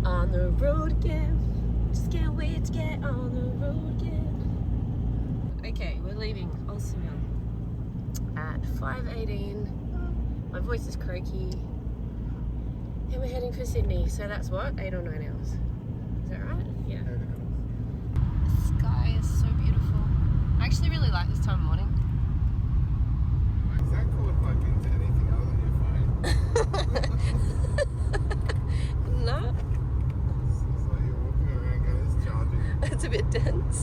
On the road again. Just can't wait to get on the road again. Okay, we're leaving Ulsterville at 5:18. My voice is croaky. And we're heading for Sydney. So that's what? 8 or 9 hours. Is that right? Yeah. The sky is so beautiful. I actually really like this time of morning. Is that called plugged into anything other than your phone? No. It's like you're walking around going, it's charging. It's a bit dense.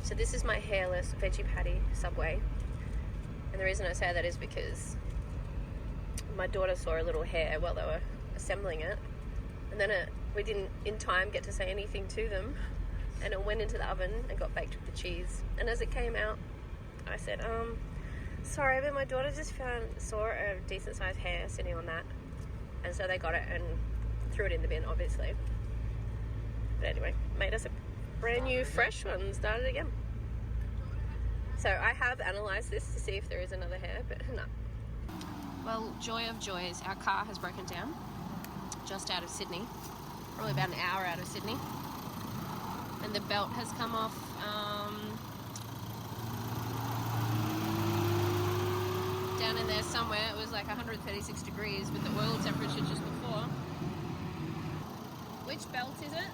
So this is my hairless veggie patty Subway. And the reason I say that is because my daughter saw a little hair while they were assembling it. And then we didn't in time get to say anything to them. And it went into the oven and got baked with the cheese. And as it came out, I said, sorry, but my daughter just saw a decent sized hair sitting on that. And so they got it and threw it in the bin, obviously. But anyway, made us a brand new fresh one and started again. So I have analysed this to see if there is another hair, but no. Well, joy of joys, our car has broken down just out of Sydney, probably about an hour out of Sydney. And the belt has come off down in there somewhere. It was like 136 degrees with the oil temperature just before. Which belt is it?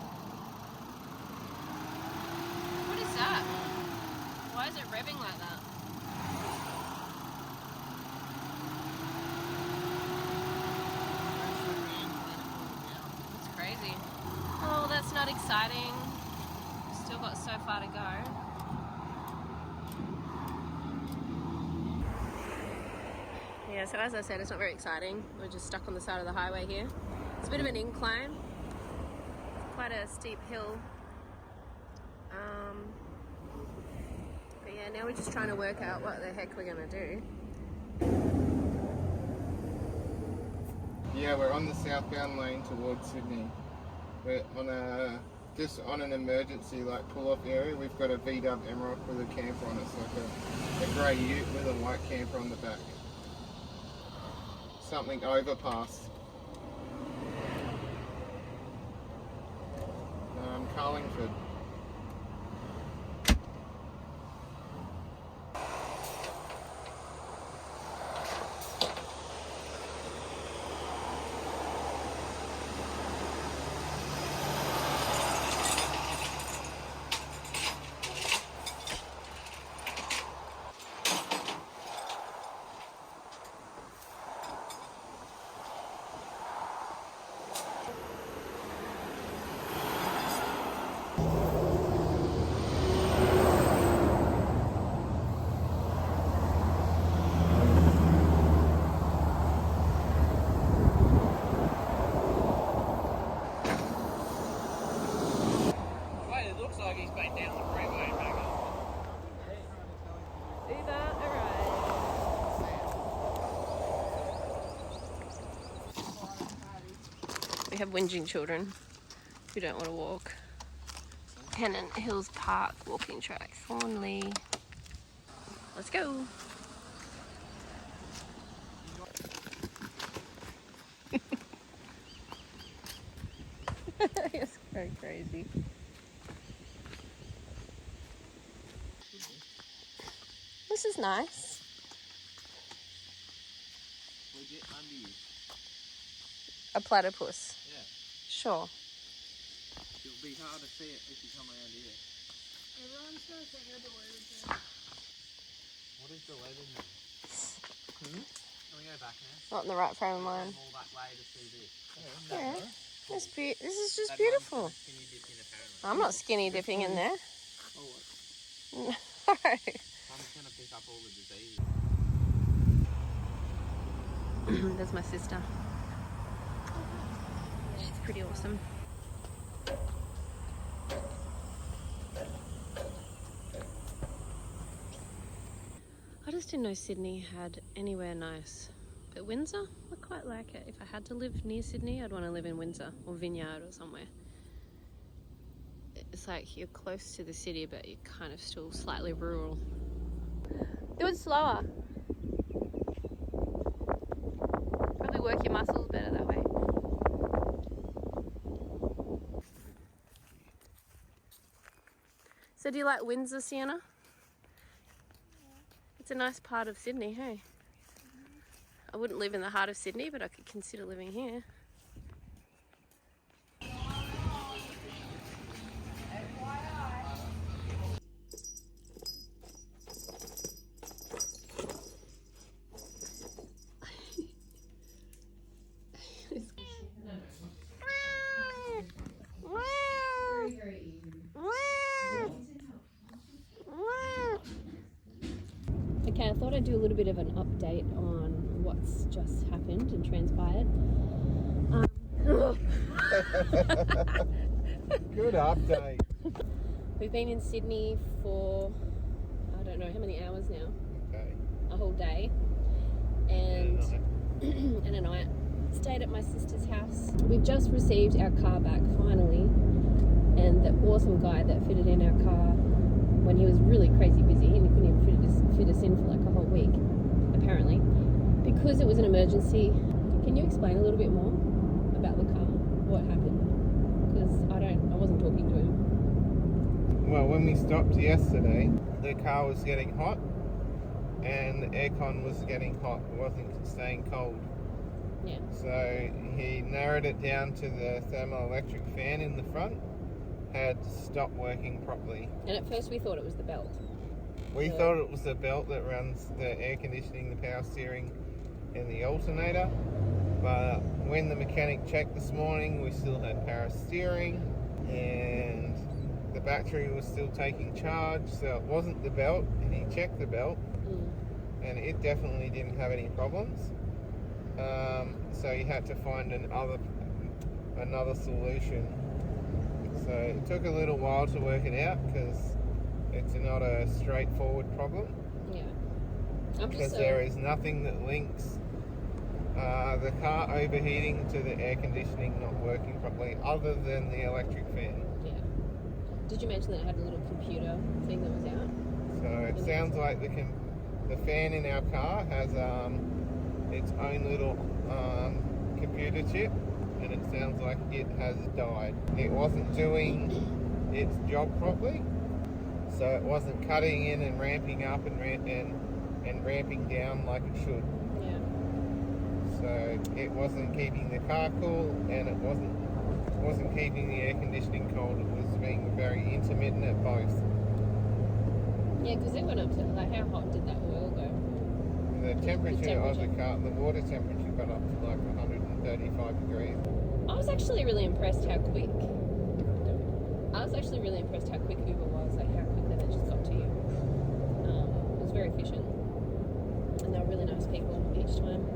What is that? Why is it revving like that? That's crazy. Oh, that's not exciting. Still got so far to go. Yeah, so as I said, it's not very exciting. We're just stuck on the side of the highway here. It's a bit of an incline. It's quite a steep hill. But yeah, now we're just trying to work out what the heck we're gonna do. Yeah, we're on the southbound lane towards Sydney. We're on just on an emergency like pull-off area. We've got a VW MROC with a camper on it. It's like a grey ute with a white camper on the back. Something overpass. Carlingford. We have whinging children who don't want to walk. Pennant Hills Park walking track, Thornley. Let's go. It's so crazy. This is nice. Would you unmute? A platypus. Yeah. Sure. It'll be hard to see it if you come around here. Everyone's going to think you're deleted now. What is deleted now? Can we go back now? Not in the right frame of mind. All that way to see this. Yeah. This is just beautiful. Skinny dipping apparently. I'm not skinny dipping in there. Oh, what? No. I'm just going to pick up all the disease. There's my sister. She's pretty awesome. I just didn't know Sydney had anywhere nice it. Windsor, I quite like it. If I had to live near Sydney, I'd want to live in Windsor or Vineyard or somewhere. It's like you're close to the city, but you're kind of still slightly rural. Do it slower. Probably work your muscles better that way. So do you like Windsor, Sienna? It's a nice part of Sydney, hey? I wouldn't live in the heart of Sydney, but I could consider living here. Okay, I thought I'd do a little bit of an update on what's just happened and transpired. Good update. We've been in Sydney for, I don't know how many hours now. Okay. A whole day. And a night. Stayed at my sister's house. We've just received our car back finally. And the awesome guy that fitted in our car when he was really crazy busy and he couldn't even fit us in for like a whole week, apparently, because it was an emergency. Can you explain a little bit more about the car, what happened? Because I wasn't talking to him. Well, when we stopped yesterday, the car was getting hot and the aircon was getting hot. It wasn't staying cold. Yeah. So he narrowed it down to the thermoelectric fan in the front had stopped working properly. And at first we thought it was the belt. We thought it was the belt that runs the air conditioning, the power steering and the alternator. But when the mechanic checked this morning, we still had power steering and the battery was still taking charge, so it wasn't the belt. And he checked the belt and it definitely didn't have any problems. So he had to find another solution. So it took a little while to work it out because it's not a straightforward problem. Yeah. Because there is nothing that links the car overheating to the air conditioning not working properly other than the electric fan. Yeah. Did you mention that it had a little computer thing that was out? So it sounds like the fan in our car has its own little computer chip, and it sounds like it has died. It wasn't doing its job properly, so it wasn't cutting in and ramping up and ramping down like it should. Yeah. So it wasn't keeping the car cool, and it wasn't keeping the air conditioning cold. It was being very intermittent at both. Yeah, because it went up to, like, how hot did that oil go? The temperature of the car, the water temperature got up to like 135 degrees. I was actually really impressed how quick Uber was, like how quickly they just got to you. It was very efficient. And they were really nice people each time.